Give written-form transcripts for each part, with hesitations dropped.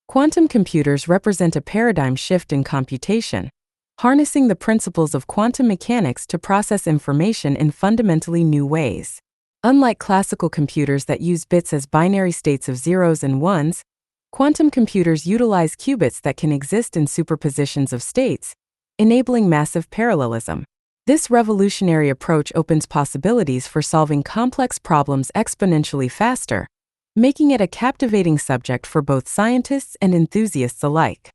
Quantum computers represent a paradigm shift in computation, harnessing the principles of quantum mechanics to process information in fundamentally new ways. Unlike classical computers that use bits as binary states of zeros and ones, quantum computers utilize qubits that can exist in superpositions of states, enabling massive parallelism. This revolutionary approach opens possibilities for solving complex problems exponentially faster, making it a captivating subject for both scientists and enthusiasts alike.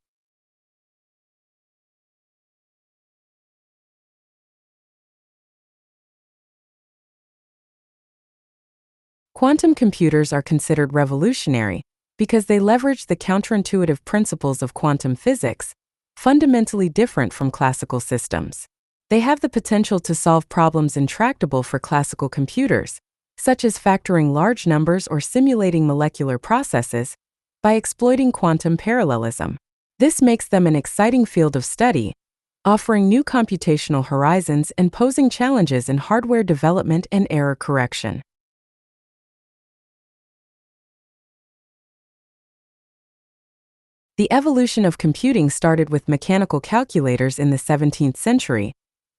Quantum computers are considered revolutionary because they leverage the counterintuitive principles of quantum physics, fundamentally different from classical systems. They have the potential to solve problems intractable for classical computers, such as factoring large numbers or simulating molecular processes, by exploiting quantum parallelism. This makes them an exciting field of study, offering new computational horizons and posing challenges in hardware development and error correction. The evolution of computing started with mechanical calculators in the 17th century,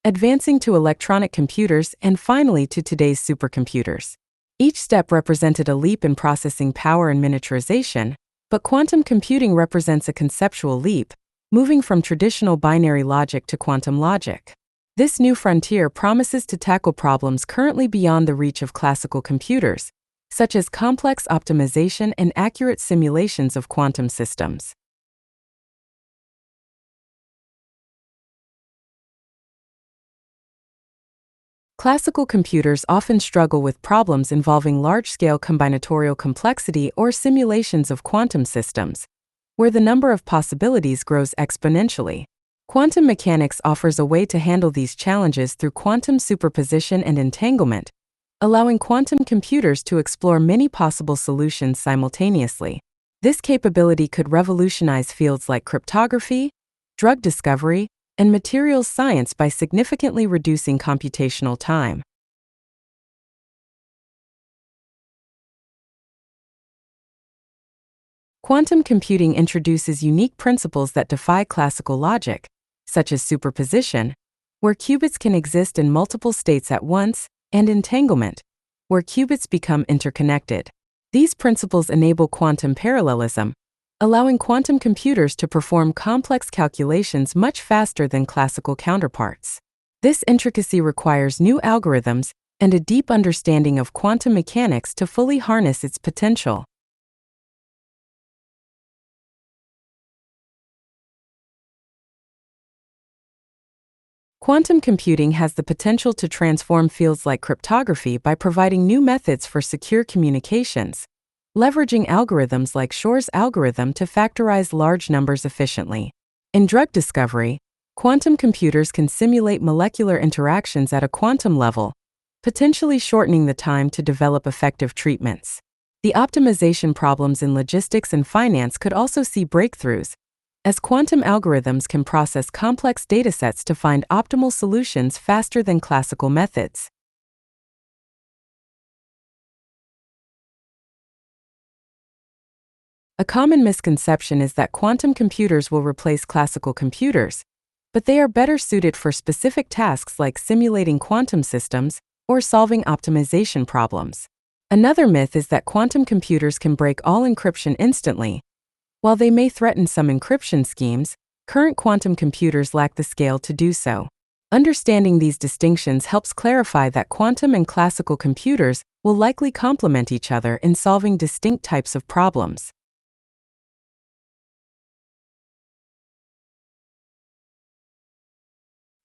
advancing to electronic computers and finally to today's supercomputers. Each step represented a leap in processing power and miniaturization, but quantum computing represents a conceptual leap, moving from traditional binary logic to quantum logic. This new frontier promises to tackle problems currently beyond the reach of classical computers, such as complex optimization and accurate simulations of quantum systems. Classical computers often struggle with problems involving large-scale combinatorial complexity or simulations of quantum systems, where the number of possibilities grows exponentially. Quantum mechanics offers a way to handle these challenges through quantum superposition and entanglement, allowing quantum computers to explore many possible solutions simultaneously. This capability could revolutionize fields like cryptography, drug discovery, and materials science by significantly reducing computational time. Quantum computing introduces unique principles that defy classical logic, such as superposition, where qubits can exist in multiple states at once, and entanglement, where qubits become interconnected. These principles enable quantum parallelism, allowing quantum computers to perform complex calculations much faster than classical counterparts. This intricacy requires new algorithms and a deep understanding of quantum mechanics to fully harness its potential. Quantum computing has the potential to transform fields like cryptography by providing new methods for secure communications, leveraging algorithms like Shor's algorithm to factorize large numbers efficiently. In drug discovery, quantum computers can simulate molecular interactions at a quantum level, potentially shortening the time to develop effective treatments. The optimization problems in logistics and finance could also see breakthroughs, as quantum algorithms can process complex datasets to find optimal solutions faster than classical methods. A common misconception is that quantum computers will replace classical computers, but they are better suited for specific tasks like simulating quantum systems or solving optimization problems. Another myth is that quantum computers can break all encryption instantly. While they may threaten some encryption schemes, current quantum computers lack the scale to do so. Understanding these distinctions helps clarify that quantum and classical computers will likely complement each other in solving distinct types of problems.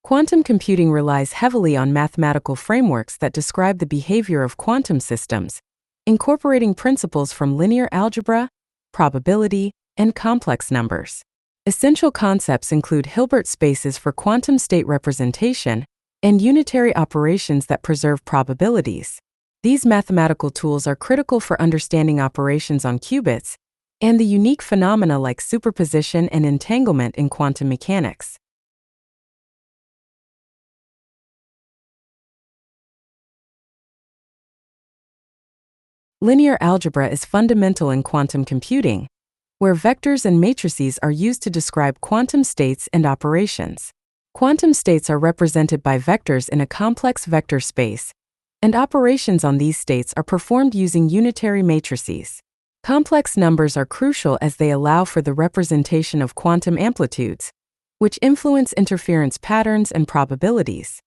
Quantum computing relies heavily on mathematical frameworks that describe the behavior of quantum systems, incorporating principles from linear algebra, probability, and complex numbers. Essential concepts include Hilbert spaces for quantum state representation and unitary operations that preserve probabilities. These mathematical tools are critical for understanding operations on qubits and the unique phenomena like superposition and entanglement in quantum mechanics. Linear algebra is fundamental in quantum computing, where vectors and matrices are used to describe quantum states and operations. Quantum states are represented by vectors in a complex vector space, and operations on these states are performed using unitary matrices. Complex numbers are crucial as they allow for the representation of quantum amplitudes, which influence interference patterns and probabilities.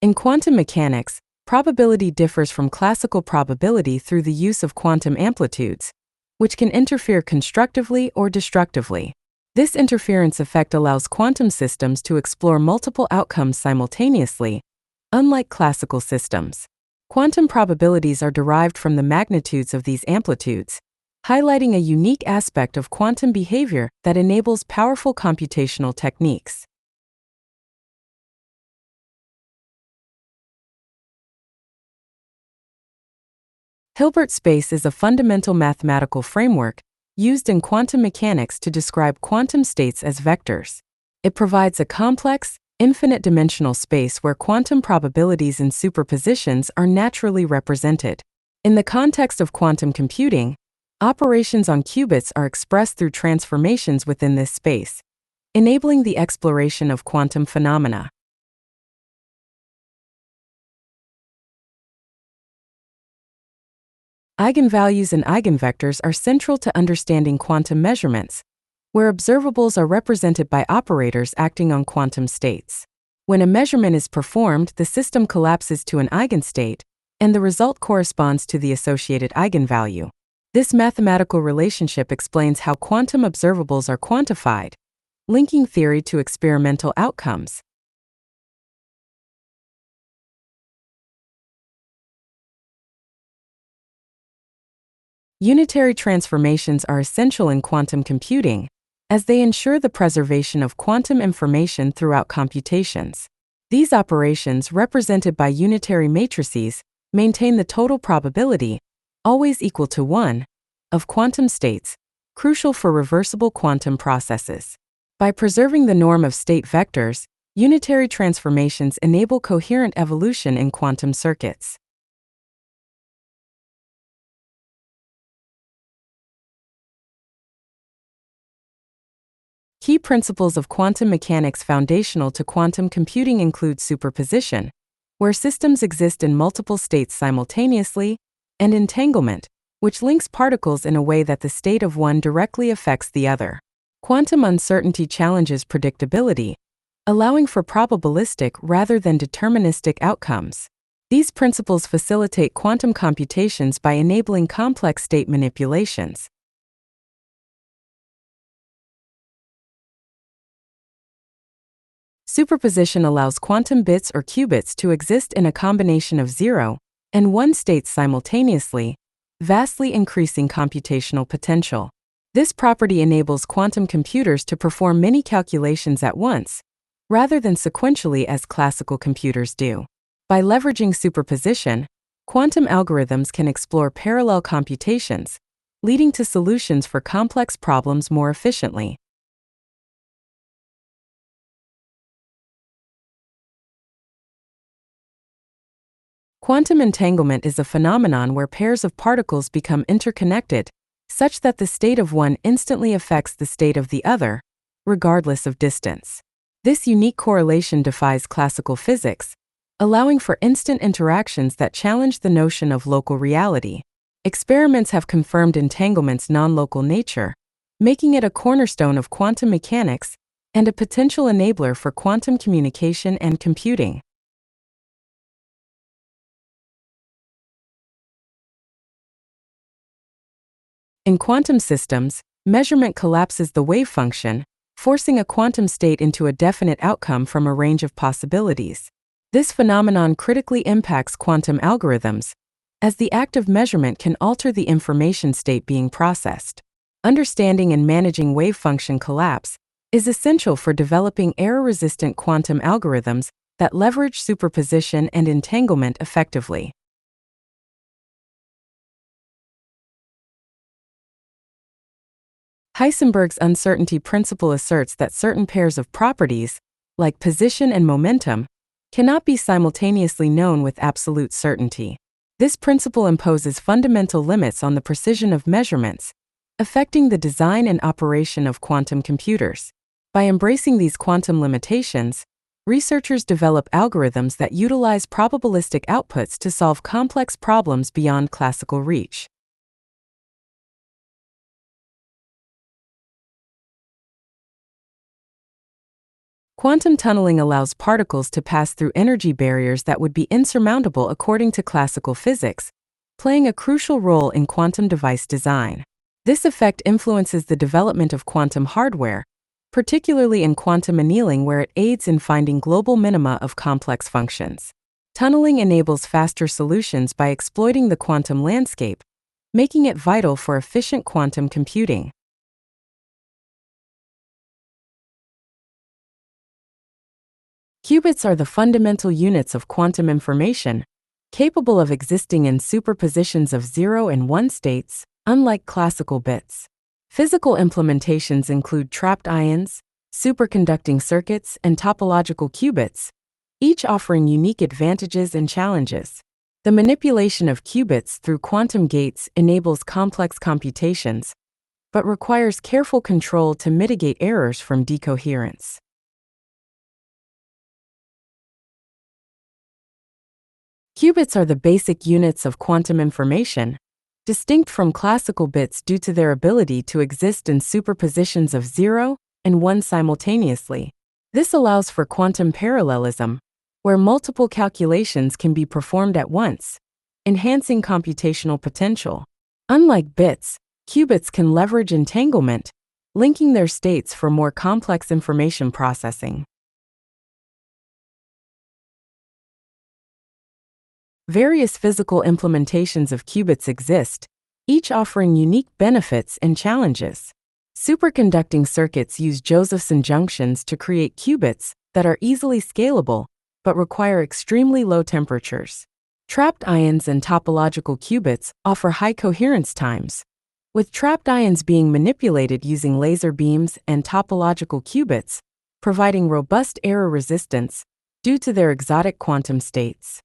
In quantum mechanics, probability differs from classical probability through the use of quantum amplitudes, which can interfere constructively or destructively. This interference effect allows quantum systems to explore multiple outcomes simultaneously, unlike classical systems. Quantum probabilities are derived from the magnitudes of these amplitudes, highlighting a unique aspect of quantum behavior that enables powerful computational techniques. Hilbert space is a fundamental mathematical framework used in quantum mechanics to describe quantum states as vectors. It provides a complex, infinite-dimensional space where quantum probabilities and superpositions are naturally represented. In the context of quantum computing, operations on qubits are expressed through transformations within this space, enabling the exploration of quantum phenomena. Eigenvalues and eigenvectors are central to understanding quantum measurements, where observables are represented by operators acting on quantum states. When a measurement is performed, the system collapses to an eigenstate, and the result corresponds to the associated eigenvalue. This mathematical relationship explains how quantum observables are quantified, linking theory to experimental outcomes. Unitary transformations are essential in quantum computing, as they ensure the preservation of quantum information throughout computations. These operations, represented by unitary matrices, maintain the total probability, always equal to 1, of quantum states, crucial for reversible quantum processes. By preserving the norm of state vectors, unitary transformations enable coherent evolution in quantum circuits. Key principles of quantum mechanics foundational to quantum computing include superposition, where systems exist in multiple states simultaneously, and entanglement, which links particles in a way that the state of one directly affects the other. Quantum uncertainty challenges predictability, allowing for probabilistic rather than deterministic outcomes. These principles facilitate quantum computations by enabling complex state manipulations. Superposition allows quantum bits or qubits to exist in a combination of 0 and 1 states simultaneously, vastly increasing computational potential. This property enables quantum computers to perform many calculations at once, rather than sequentially as classical computers do. By leveraging superposition, quantum algorithms can explore parallel computations, leading to solutions for complex problems more efficiently. Quantum entanglement is a phenomenon where pairs of particles become interconnected, such that the state of one instantly affects the state of the other, regardless of distance. This unique correlation defies classical physics, allowing for instant interactions that challenge the notion of local reality. Experiments have confirmed entanglement's non-local nature, making it a cornerstone of quantum mechanics and a potential enabler for quantum communication and computing. In quantum systems, measurement collapses the wave function, forcing a quantum state into a definite outcome from a range of possibilities. This phenomenon critically impacts quantum algorithms, as the act of measurement can alter the information state being processed. Understanding and managing wave function collapse is essential for developing error-resistant quantum algorithms that leverage superposition and entanglement effectively. Heisenberg's uncertainty principle asserts that certain pairs of properties, like position and momentum, cannot be simultaneously known with absolute certainty. This principle imposes fundamental limits on the precision of measurements, affecting the design and operation of quantum computers. By embracing these quantum limitations, researchers develop algorithms that utilize probabilistic outputs to solve complex problems beyond classical reach. Quantum tunneling allows particles to pass through energy barriers that would be insurmountable according to classical physics, playing a crucial role in quantum device design. This effect influences the development of quantum hardware, particularly in quantum annealing, where it aids in finding global minima of complex functions. Tunneling enables faster solutions by exploiting the quantum landscape, making it vital for efficient quantum computing. Qubits are the fundamental units of quantum information, capable of existing in superpositions of 0 and 1 states, unlike classical bits. Physical implementations include trapped ions, superconducting circuits, and topological qubits, each offering unique advantages and challenges. The manipulation of qubits through quantum gates enables complex computations, but requires careful control to mitigate errors from decoherence. Qubits are the basic units of quantum information, distinct from classical bits due to their ability to exist in superpositions of 0 and 1 simultaneously. This allows for quantum parallelism, where multiple calculations can be performed at once, enhancing computational potential. Unlike bits, qubits can leverage entanglement, linking their states for more complex information processing. Various physical implementations of qubits exist, each offering unique benefits and challenges. Superconducting circuits use Josephson junctions to create qubits that are easily scalable, but require extremely low temperatures. Trapped ions and topological qubits offer high coherence times, with trapped ions being manipulated using laser beams and topological qubits, providing robust error resistance due to their exotic quantum states.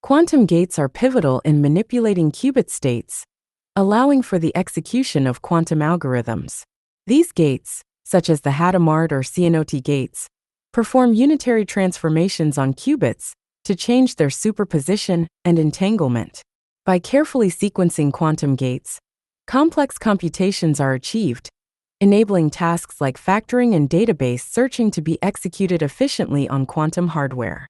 Quantum gates are pivotal in manipulating qubit states, allowing for the execution of quantum algorithms. These gates, such as the Hadamard or CNOT gates, perform unitary transformations on qubits to change their superposition and entanglement. By carefully sequencing quantum gates, complex computations are achieved, enabling tasks like factoring and database searching to be executed efficiently on quantum hardware.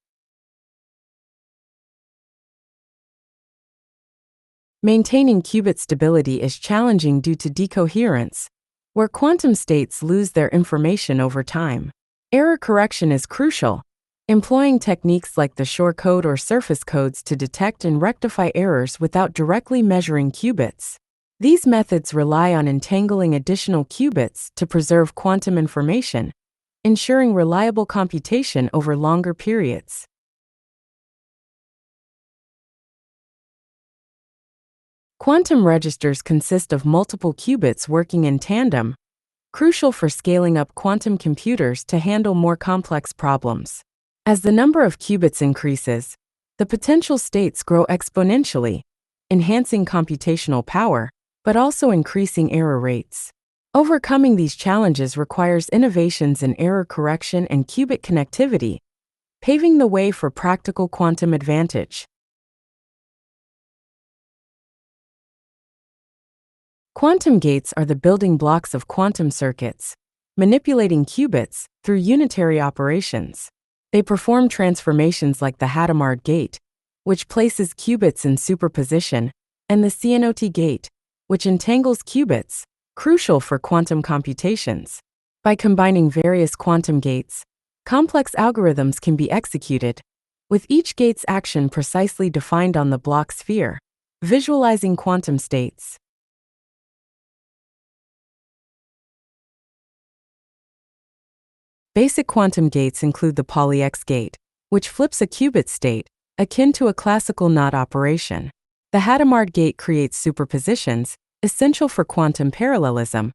Maintaining qubit stability is challenging due to decoherence, where quantum states lose their information over time. Error correction is crucial, employing techniques like the Shor code or surface codes to detect and rectify errors without directly measuring qubits. These methods rely on entangling additional qubits to preserve quantum information, ensuring reliable computation over longer periods. Quantum registers consist of multiple qubits working in tandem, crucial for scaling up quantum computers to handle more complex problems. As the number of qubits increases, the potential states grow exponentially, enhancing computational power, but also increasing error rates. Overcoming these challenges requires innovations in error correction and qubit connectivity, paving the way for practical quantum advantage. Quantum gates are the building blocks of quantum circuits, manipulating qubits through unitary operations. They perform transformations like the Hadamard gate, which places qubits in superposition, and the CNOT gate, which entangles qubits, crucial for quantum computations. By combining various quantum gates, complex algorithms can be executed, with each gate's action precisely defined on the block sphere, visualizing quantum states. Basic quantum gates include the poly-X gate, which flips a qubit state, akin to a classical NOT operation. The Hadamard gate creates superpositions, essential for quantum parallelism,